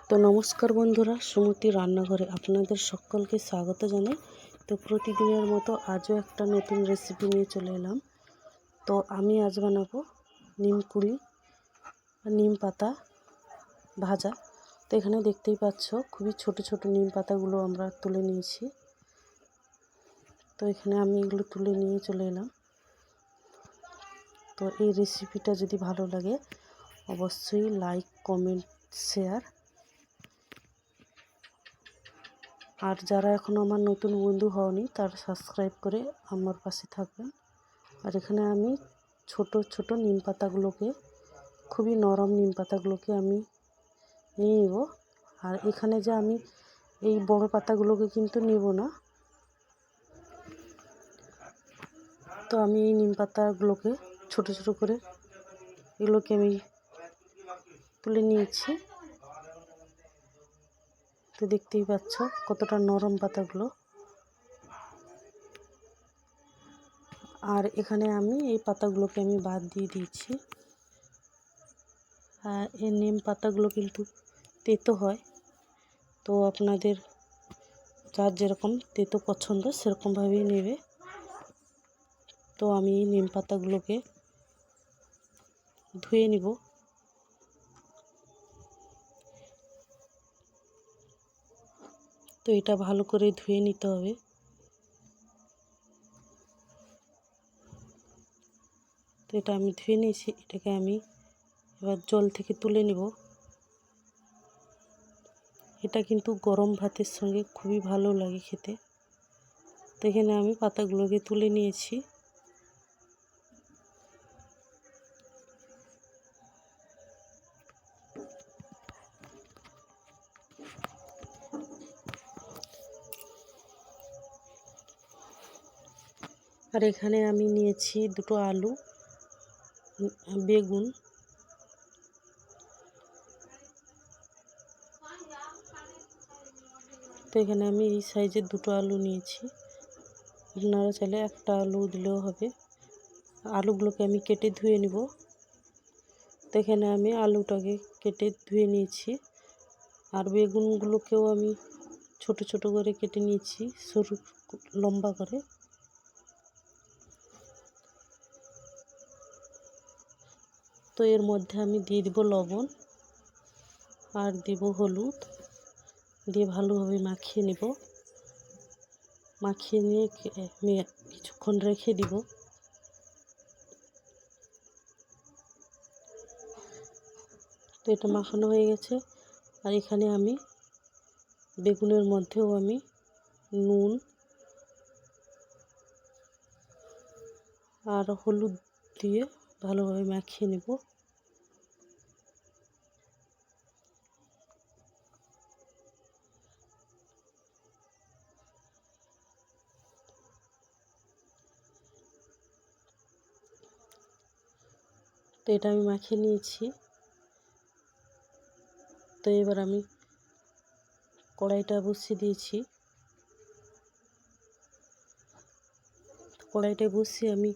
তো নমস্কার বন্ধুরা, সুমতি রান্নাঘরে আপনাদের সকলকে স্বাগত জানাই। তো প্রতিদিনের মতো আজও একটা নতুন রেসিপি নিয়ে চলে এলাম। তো আমি আজ বানাবো নিম কুড়ি নিম পাতা ভাজা। তো এখানে দেখতেই পাচ্ছ খুবই ছোট ছোট নিম পাতাগুলো আমরা তুলে নিয়েছি। তো এখানে আমি এগুলো তুলে নিয়ে চলে এলাম। তো এই রেসিপিটা যদি ভালো লাগে অবশ্যই লাইক, কমেন্ট, শেয়ার। আর যারা এখনও আমার নতুন বন্ধু হওনি তারা সাবস্ক্রাইব করে আমার পাশে থাকবেন। আর এখানে আমি ছোট ছোট নিম পাতাগুলোকে, খুবই নরম নিম পাতাগুলোকে আমি নিয়ে নেব। আর এখানে যে আমি এই বড় পাতাগুলোকে কিন্তু নেব না। তো আমি এই নিম পাতাগুলোকে ছোট ছোট করে এগুলোকে আমি তুলে নিয়েছি। তো দেখতেই পাচ্ছ কতটা নরম পাতাগুলো। আর এখানে আমি এই পাতাগুলোকে আমি বাদ দিয়ে দিয়েছি। আর এই নিম পাতাগুলো কিন্তু তেতো হয়, তো আপনাদের যার যেরকম তেতো পছন্দ সেরকমভাবেই নেবে। তো আমি এই নিম পাতাগুলোকে ধুয়ে নিব। তো এটা ভালো করে ধুয়ে নিতে হবে। তো এটা আমি ধুয়ে নিয়েছি, এটাকে আমি এবার জল থেকে তুলে নিব। এটা কিন্তু গরম ভাতের সঙ্গে খুবই ভালো লাগে খেতে। তো এখানে আমি পাতাগুলোকে তুলে নিয়েছি। আর এখানে আমি নিয়েছি দুটো আলু, বেগুন, তো এখানে আমি এই সাইজের দুটো আলু নিয়েছি। আপনারা চাইলে একটা আলু দিলেও হবে। আলুগুলোকে আমি কেটে ধুয়ে নিব। তো এখানে আমি আলুটাকে কেটে ধুয়ে নিয়েছি। আর বেগুনগুলোকেও আমি ছোট ছোট করে কেটে নিয়েছি, সরু লম্বা করে। তো এর মধ্যে আমি দিয়ে দিব লবণ আর দিব হলুদ, দিয়ে ভালোভাবে মাখিয়ে নেব। মাখিয়ে নিয়ে কিছুক্ষণ রেখে দিব। তো এটা মাখানো হয়ে গেছে। আর এখানে আমি বেগুনের মধ্যেও আমি নুন আর হলুদ দিয়ে ভালোভাবে মাখিয়ে নেব। তো এটা আমি মাখিয়ে নিয়েছি। তো এবার আমি কড়াইটা বসিয়ে দিয়েছি। কড়াইটা বসিয়ে আমি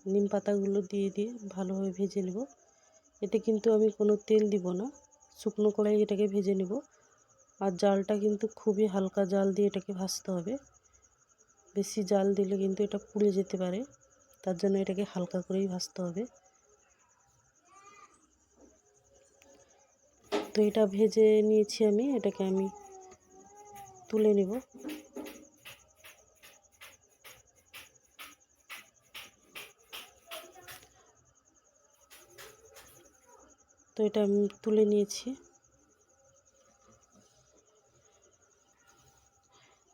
নিম পাতাগুলো দিয়ে ভালোভাবে ভেজে নেব। এতে কিন্তু আমি কোনো তেল দিব না, শুকনো কড়াই এটাকে ভেজে নেব। আর জালটা কিন্তু খুবই হালকা জাল দিয়ে এটাকে ভাজতে হবে। বেশি জাল দিলে কিন্তু এটা পুড়ে যেতে পারে, তার জন্য এটাকে হালকা করেই ভাজতে হবে। তো এটা ভেজে নিয়েছি আমি, এটাকে আমি তুলে নেব। তো এটা আমি তুলে নিয়েছি।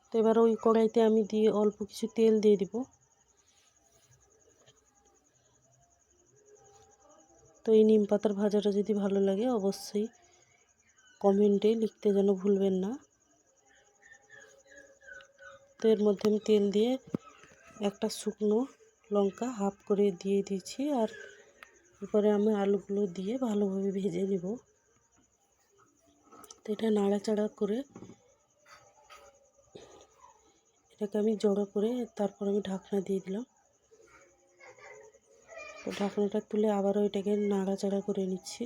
তো এবার ওই কড়াইতে আমি অল্প কিছু তেল দিয়ে দিব। তো এই নিম পাতার ভাজাটা যদি ভালো লাগে অবশ্যই কমেন্টে লিখতে যেন ভুলবেন না। তো এর মধ্যে আমি তেল দিয়ে একটা শুকনো লঙ্কা হাফ করে দিয়ে দিয়েছি। আর এরপরে আমি আলুগুলো দিয়ে ভালোভাবে ভেজে নেব। তো এটা নাড়াচাড়া করে এটাকে আমি জড়ো করে তারপর আমি ঢাকনা দিয়ে দিলাম। তো ঢাকনাটা তুলে আবারও এটাকে নাড়াচাড়া করে নিচ্ছি।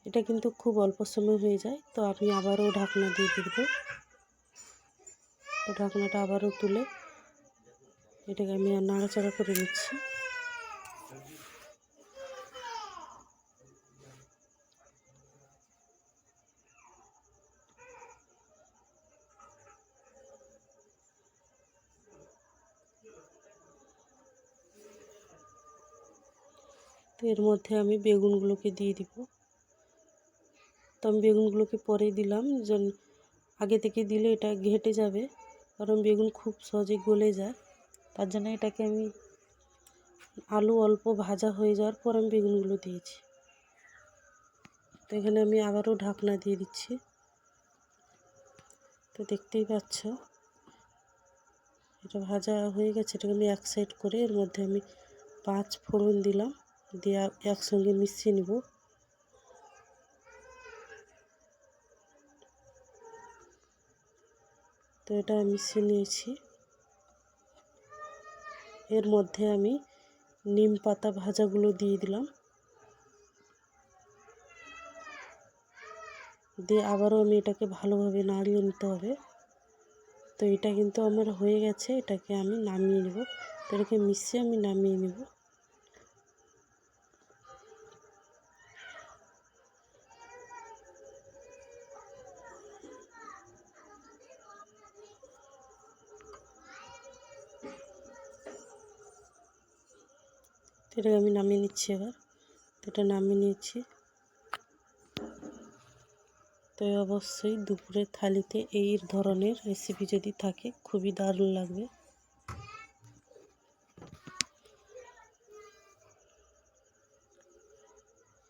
এটা কিন্তু খুব অল্প সময় হয়ে যায়। তো আমি আবারও ঢাকনা দিয়ে দেব। তো ঢাকনাটা আবারও তুলে এটাকে আমি নাড়াচাড়া করে নিচ্ছি। তো এর মধ্যে আমি বেগুনগুলোকে দিয়ে দিব। তো আমি বেগুনগুলোকে পরেই দিলাম, যেন আগে থেকে দিলে এটা ঘেঁটে যাবে, কারণ বেগুন খুব সহজে গলে যায়। তার জন্য এটাকে আমি আলু অল্প ভাজা হয়ে যাওয়ার পর আমি বেগুনগুলো দিয়েছি। তো এখানে আমি আবারও ঢাকনা দিয়ে দিচ্ছি। তো দেখতেই পাচ্ছ এটা ভাজা হয়ে গেছে। এটাকে আমি এক সাইড করে এর মধ্যে আমি 5 ফোড়ন দিলাম, দিয়ে একসঙ্গে মিশিয়ে নিব। তো এটা মিশিয়ে নিয়েছি। এর মধ্যে আমি নিম পাতা ভাজাগুলো দিয়ে দিলাম, দিয়ে আবারও আমি এটাকে ভালোভাবে নাড়িয়ে নিতে হবে। তো এটা কিন্তু আমার হয়ে গেছে, এটাকে আমি নামিয়ে নেব। তো এটাকে মিশিয়ে আমি নামিয়ে নেব। এটাকে আমি নামিয়ে নিচ্ছি এবার। তো এটা নামিয়ে নিয়েছি। তো অবশ্যই দুপুরের থালিতে এই ধরনের রেসিপি যদি থাকে খুবই দারুণ লাগবে।